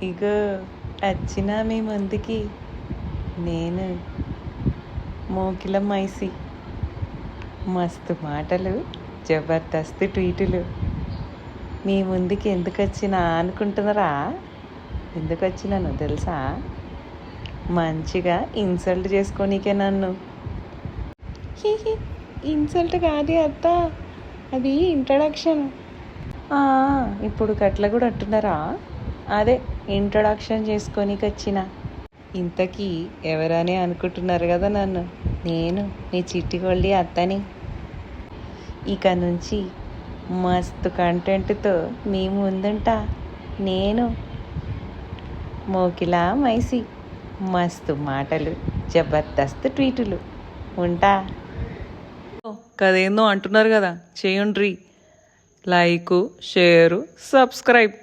ఇగో వచ్చినా మీ ముందుకి నేను మోకిల మైసి. మస్తు మాటలు, జబర్దస్త్ ట్వీటులు. మీ ముందుకి ఎందుకు వచ్చినా అనుకుంటున్నారా? ఎందుకు వచ్చినాను తెలుసా? మంచిగా ఇన్సల్ట్ చేసుకోనీకే నన్ను. ఇన్సల్ట్ కాదు అత్త, అది ఇంట్రడక్షన్. ఇప్పుడు గట్ల కూడా అంటున్నారా? అదే ఇంట్రడక్షన్ చేసుకోనీకి వచ్చిన. ఇంతకీ ఎవరనే అనుకుంటున్నారు కదా నన్ను. నేను నీ చిట్టి కొల్లి అత్తని. ఇక నుంచి మస్తు కంటెంట్తో మీ ముందుంటా నేను, మోకిలా మైసి. మస్తు మాటలు, జబర్దస్త్ ట్వీటులు. ఉంటా. కదేందో అంటున్నారు కదా, చేయండ్రి. Like, share, subscribe.